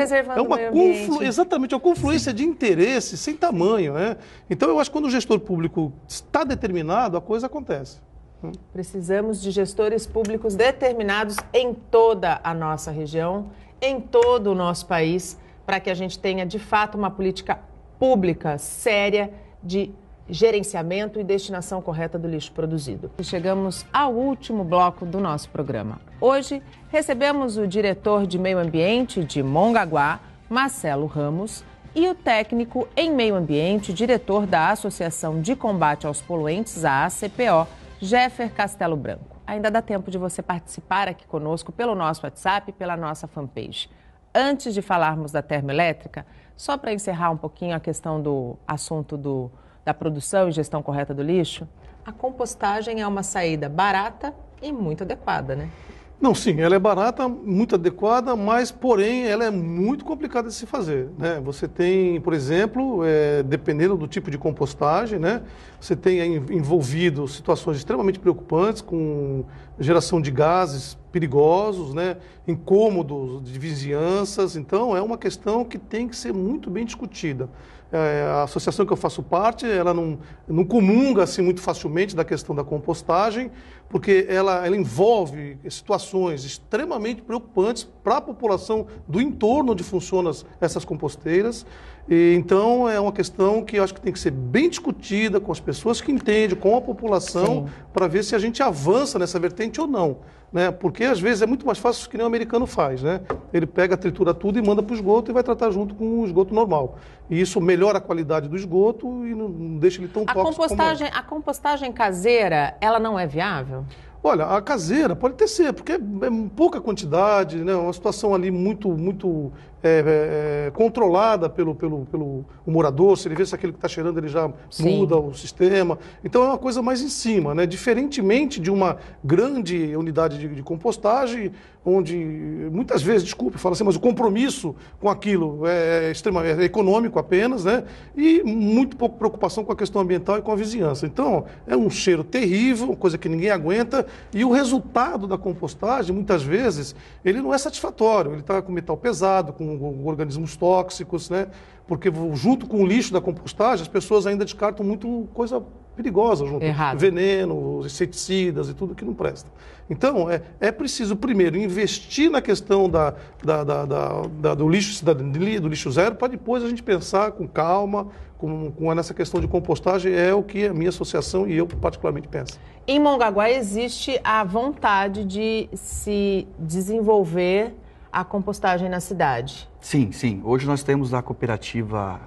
confluência de interesse sem tamanho, né? Então eu acho que quando o gestor público está determinado, a coisa acontece. Precisamos de gestores públicos determinados em toda a nossa região, em todo o nosso país, para que a gente tenha, de fato, uma política pública séria de gerenciamento e destinação correta do lixo produzido. Chegamos ao último bloco do nosso programa. Hoje, recebemos o diretor de Meio Ambiente de Mongaguá, Marcelo Ramos, e o técnico em meio ambiente, diretor da Associação de Combate aos Poluentes, a ACPO, Jeffer Castelo Branco. Ainda dá tempo de você participar aqui conosco pelo nosso WhatsApp e pela nossa fanpage. Antes de falarmos da termoelétrica, só para encerrar um pouquinho a questão do assunto da produção e gestão correta do lixo, a compostagem é uma saída barata e muito adequada, né? Não, sim, ela é barata, muito adequada, mas, porém, ela é muito complicada de se fazer, né? Você tem, por exemplo, dependendo do tipo de compostagem, né? Você tem envolvido situações extremamente preocupantes, com geração de gases perigosos, né? Incômodos de vizinhanças. Então, é uma questão que tem que ser muito bem discutida. A associação que eu faço parte, ela não comunga assim muito facilmente da questão da compostagem, porque ela envolve situações extremamente preocupantes para a população do entorno onde funcionam essas composteiras. E, então, é uma questão que eu acho que tem que ser bem discutida com as pessoas que entendem, com a população, para ver se a gente avança nessa vertente ou não. Né? Porque, às vezes, é muito mais fácil que nem o americano faz. Né? Ele pega, tritura tudo e manda para o esgoto e vai tratar junto com o esgoto normal. E isso melhora a qualidade do esgoto e não deixa ele tão tóxico como é. A compostagem caseira, ela não é viável? Olha, a caseira pode até ser, porque é pouca quantidade, né? Uma situação ali muito controlada pelo morador. Se ele vê se aquele que está cheirando, ele já muda o sistema. Então é uma coisa mais em cima, né? Diferentemente de uma grande unidade de compostagem, onde muitas vezes, fala assim, mas o compromisso com aquilo é extremamente econômico apenas, né? E muito pouca preocupação com a questão ambiental e com a vizinhança. Então, é um cheiro terrível, uma coisa que ninguém aguenta, e o resultado da compostagem, muitas vezes, ele não é satisfatório. Ele está com metal pesado, com com organismos tóxicos, né? Porque junto com o lixo da compostagem, as pessoas ainda descartam muito coisa perigosa junto. Errado. Veneno, inseticidas e tudo que não presta. Então, é preciso, primeiro, investir na questão do lixo zero, para depois a gente pensar com calma, nessa questão de compostagem, é o que a minha associação e eu particularmente penso. Em Mongaguá existe a vontade de se desenvolver a compostagem na cidade. Sim, sim. Hoje nós temos a cooperativa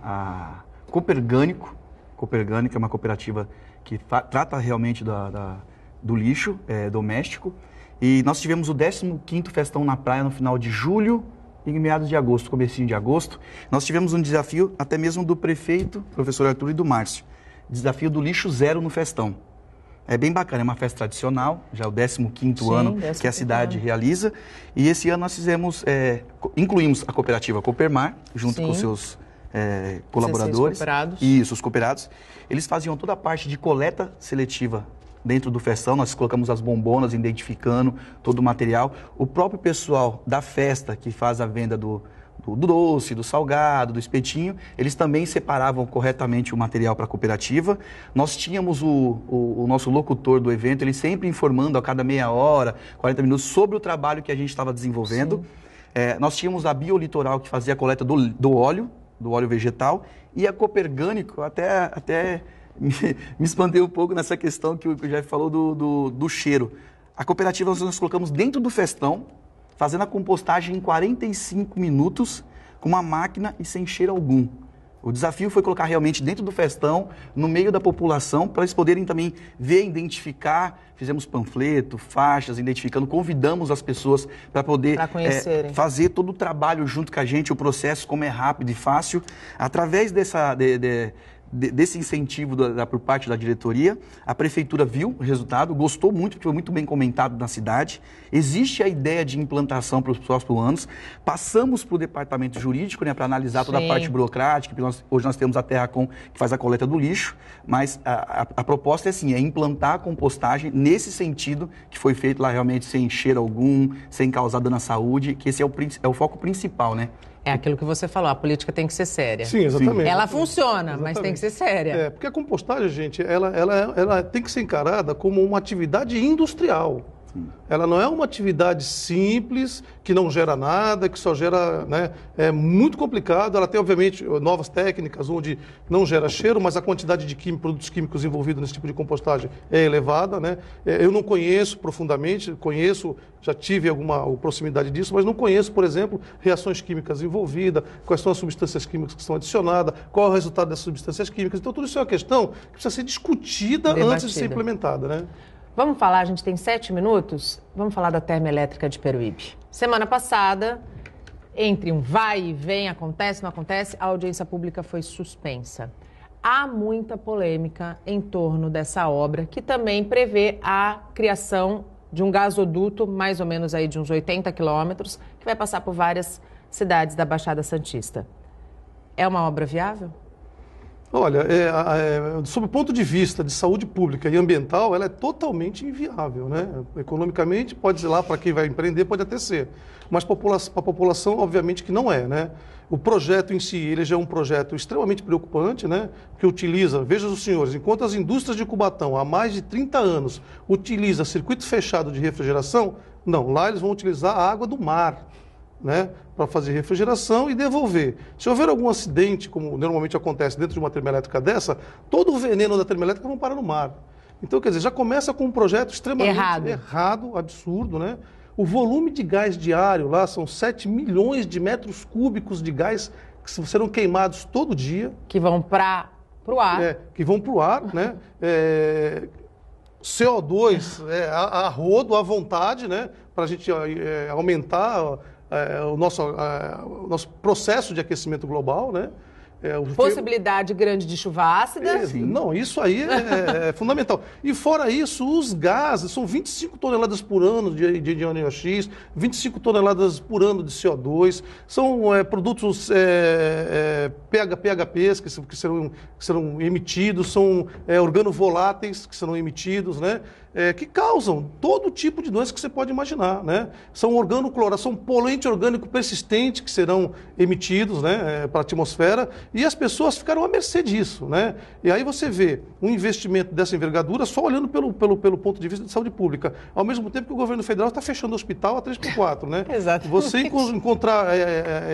Coopergânico. Coopergânico é uma cooperativa que trata realmente do lixo doméstico. E nós tivemos o 15º Festão na Praia no final de julho e em meados de agosto, comecinho de agosto. Nós tivemos um desafio até mesmo do prefeito, professor Arthur, e do Márcio. Desafio do lixo zero no festão. É bem bacana, é uma festa tradicional, já é o 15º ano que a cidade realiza. E esse ano nós incluímos a cooperativa Coopermar, junto com seus colaboradores. Isso, os cooperados. Eles faziam toda a parte de coleta seletiva dentro do festão. Nós colocamos as bombonas, identificando todo o material. O próprio pessoal da festa, que faz a venda do doce, do salgado, do espetinho, eles também separavam corretamente o material para a cooperativa. Nós tínhamos o nosso locutor do evento, ele sempre informando a cada meia hora, 40 minutos, sobre o trabalho que a gente estava desenvolvendo. Nós tínhamos a Biolitoral, que fazia a coleta do óleo vegetal, e a Coopergânico até me expandeu um pouco nessa questão que o Jeff falou do cheiro. A cooperativa nós colocamos dentro do festão, fazendo a compostagem em 45 minutos, com uma máquina e sem cheiro algum. O desafio foi colocar realmente dentro do festão, no meio da população, para eles poderem também ver, identificar. Fizemos panfleto, faixas, identificando, convidamos as pessoas para poder fazer todo o trabalho junto com a gente, o processo, como é rápido e fácil. Através desse incentivo por parte da diretoria, a prefeitura viu o resultado, gostou muito, porque foi muito bem comentado na cidade. Existe a ideia de implantação para os próximos anos. Passamos para o departamento jurídico, para analisar toda a parte burocrática, porque hoje nós temos a Terracom, que faz a coleta do lixo, mas a proposta é implantar a compostagem nesse sentido, que foi feito lá realmente sem cheiro algum, sem causar dano à saúde, que esse é o foco principal, né? É aquilo que você falou, a política tem que ser séria. Sim, exatamente. Ela funciona, mas tem que ser séria. Porque a compostagem, gente, ela tem que ser encarada como uma atividade industrial. Ela não é uma atividade simples, que não gera nada, que só gera... É muito complicado. Ela tem, obviamente, novas técnicas onde não gera cheiro, mas a quantidade de produtos químicos envolvidos nesse tipo de compostagem é elevada, né? Eu não conheço profundamente, já tive alguma proximidade disso, mas não conheço, por exemplo, reações químicas envolvidas, quais são as substâncias químicas que são adicionadas, qual é o resultado dessas substâncias químicas. Então, tudo isso é uma questão que precisa ser discutida antes de ser implementada, né? Vamos falar, a gente tem 7 minutos, vamos falar da termoelétrica de Peruíbe. Semana passada, entre um vai e vem, acontece, não acontece, a audiência pública foi suspensa. Há muita polêmica em torno dessa obra, que também prevê a criação de um gasoduto, mais ou menos aí de uns 80 quilômetros, que vai passar por várias cidades da Baixada Santista. É uma obra viável? Olha, sob o ponto de vista de saúde pública e ambiental, ela é totalmente inviável, né? Economicamente, pode ser lá, para quem vai empreender, pode até ser. Mas para a população, obviamente que não é, né? O projeto em si, ele já é um projeto extremamente preocupante, né? Que utiliza, vejam os senhores, enquanto as indústrias de Cubatão, há mais de 30 anos, utilizam circuito fechado de refrigeração, não, lá eles vão utilizar a água do mar, né, para fazer refrigeração e devolver. Se houver algum acidente, como normalmente acontece dentro de uma termoelétrica dessa, todo o veneno da termoelétrica vai parar no mar. Então, quer dizer, já começa com um projeto extremamente errado, absurdo, né? O volume de gás diário lá são 7 milhões de metros cúbicos de gás que serão queimados todo dia. Que vão para o ar. Que vão para o ar, né? CO2 a rodo, à vontade, né? Para a gente aumentar o nosso processo de aquecimento global, né? Possibilidade grande de chuva ácida. Não, isso aí é fundamental. E fora isso, os gases, são 25 toneladas por ano de NOx, 25 toneladas por ano de CO2, são produtos PHPs que serão emitidos, são organovoláteis que serão emitidos, né? Que causam todo tipo de doença que você pode imaginar, né? São organoclorados, são poluente orgânico persistente que serão emitidos, né, para a atmosfera, e as pessoas ficaram à mercê disso, né? E aí você vê um investimento dessa envergadura só olhando pelo ponto de vista de saúde pública, ao mesmo tempo que o governo federal está fechando o hospital a 3x4, né? Exato. Você encontrar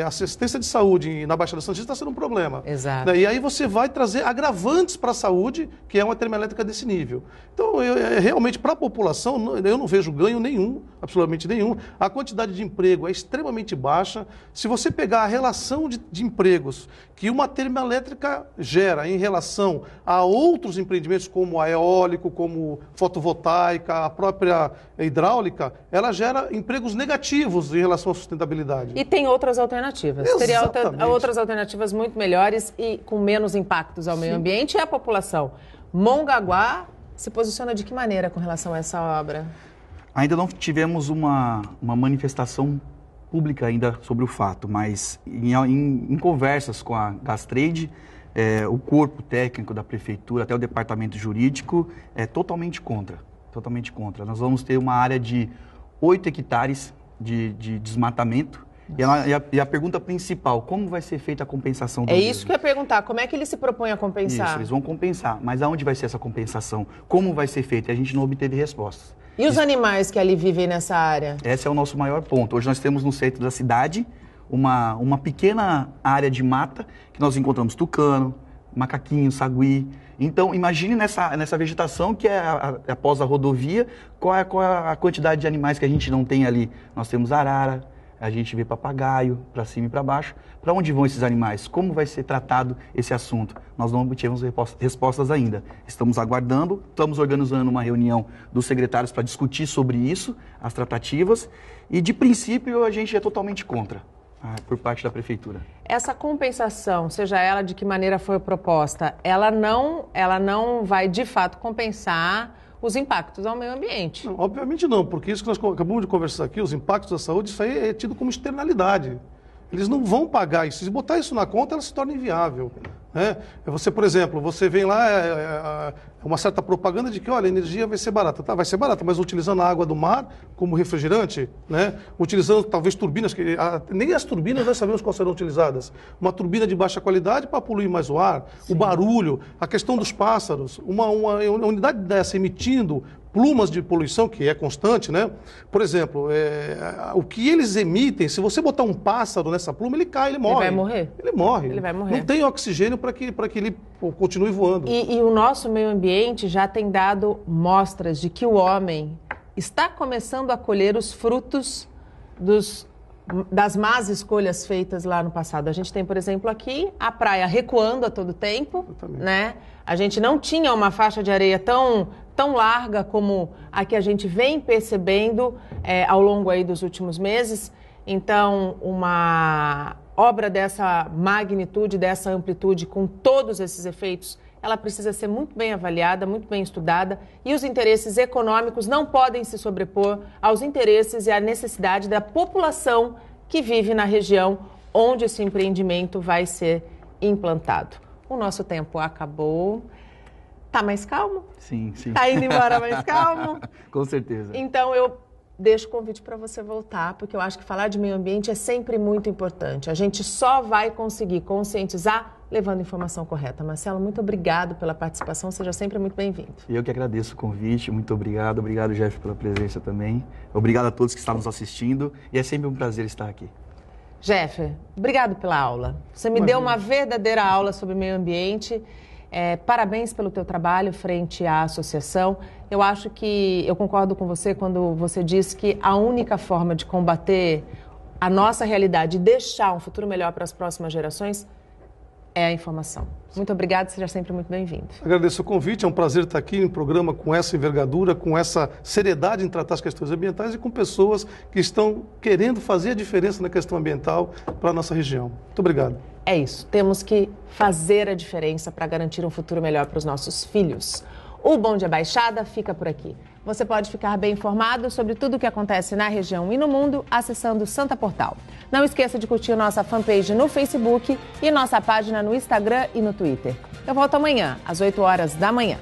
assistência de saúde na Baixada Santista está sendo um problema. Exato. E aí você vai trazer agravantes para a saúde, que é uma termoelétrica desse nível. Então, realmente, para a população, eu não vejo ganho nenhum, absolutamente nenhum. A quantidade de emprego é extremamente baixa. Se você pegar a relação de empregos que uma termoelétrica gera em relação a outros empreendimentos, como a eólico, como fotovoltaica, a própria hidráulica, ela gera empregos negativos em relação à sustentabilidade. E tem outras alternativas. Exatamente. Teria outras alternativas muito melhores e com menos impactos ao meio ambiente e à população. Mongaguá se posiciona de que maneira com relação a essa obra? Ainda não tivemos uma manifestação pública ainda sobre o fato, mas em conversas com a Gastrade, o corpo técnico da prefeitura, até o departamento jurídico, é totalmente contra. Totalmente contra. Nós vamos ter uma área de 8 hectares de desmatamento. E a pergunta principal, como vai ser feita a compensação do mesmo? Isso que eu ia perguntar, como é que ele se propõe a compensar? Isso, eles vão compensar, mas aonde vai ser essa compensação? Como vai ser feita? E a gente não obteve respostas. E os animais que ali vivem nessa área? Esse é o nosso maior ponto. Hoje nós temos no centro da cidade uma pequena área de mata que nós encontramos tucano, macaquinho, sagui. Então, imagine nessa vegetação que é após a rodovia, qual é a quantidade de animais que a gente não tem ali. Nós temos arara, a gente vê papagaio para cima e para baixo. Para onde vão esses animais? Como vai ser tratado esse assunto? Nós não obtivemos respostas ainda. Estamos aguardando, estamos organizando uma reunião dos secretários para discutir sobre isso, as tratativas, e de princípio a gente é totalmente contra, por parte da prefeitura. Essa compensação, seja ela de que maneira foi proposta, ela não vai de fato compensar os impactos ao meio ambiente. Não, obviamente não, porque isso que nós acabamos de conversar aqui, os impactos da saúde, isso aí é tido como externalidade. Eles não vão pagar isso. Se botar isso na conta, ela se torna inviável. Né? Você, por exemplo, você vem lá, uma certa propaganda de que, olha, a energia vai ser barata. Tá, vai ser barata, mas utilizando a água do mar como refrigerante, né? Utilizando talvez turbinas, nem as turbinas nós sabemos quais serão utilizadas. Uma turbina de baixa qualidade para poluir mais o ar, sim, o barulho, a questão dos pássaros, uma unidade dessa emitindo plumas de poluição, que é constante, né? Por exemplo, o que eles emitem, se você botar um pássaro nessa pluma, ele cai, ele morre. Ele vai morrer? Ele morre. Ele vai morrer. Não tem oxigênio para que ele continue voando. E o nosso meio ambiente já tem dado mostras de que o homem está começando a colher os frutos das más escolhas feitas lá no passado. A gente tem, por exemplo, aqui a praia recuando a todo tempo, né? A gente não tinha uma faixa de areia tão larga como a que a gente vem percebendo ao longo aí dos últimos meses. Então, uma obra dessa magnitude, dessa amplitude, com todos esses efeitos, ela precisa ser muito bem avaliada, muito bem estudada, e os interesses econômicos não podem se sobrepor aos interesses e à necessidade da população que vive na região onde esse empreendimento vai ser implantado. O nosso tempo acabou. Tá mais calmo? Sim, sim. Tá indo embora mais calmo? Com certeza. Então, eu deixo o convite para você voltar, porque eu acho que falar de meio ambiente é sempre muito importante. A gente só vai conseguir conscientizar levando a informação correta. Marcelo, muito obrigado pela participação, seja sempre muito bem-vindo. Eu que agradeço o convite, muito obrigado. Obrigado, Jeff, pela presença também. Obrigado a todos que estão nos assistindo e é sempre um prazer estar aqui. Jeff, obrigado pela aula. Você me deu uma verdadeira aula sobre meio ambiente. Parabéns pelo teu trabalho frente à associação. Eu acho que eu concordo com você quando você diz que a única forma de combater a nossa realidade e deixar um futuro melhor para as próximas gerações é a informação. Muito obrigada, seja sempre muito bem-vindo. Agradeço o convite, é um prazer estar aqui em um programa com essa envergadura, com essa seriedade em tratar as questões ambientais e com pessoas que estão querendo fazer a diferença na questão ambiental para a nossa região. Muito obrigado. É isso, temos que fazer a diferença para garantir um futuro melhor para os nossos filhos. O Bom Dia Baixada fica por aqui. Você pode ficar bem informado sobre tudo o que acontece na região e no mundo acessando o Santa Portal. Não esqueça de curtir nossa fanpage no Facebook e nossa página no Instagram e no Twitter. Eu volto amanhã, às 8 horas da manhã.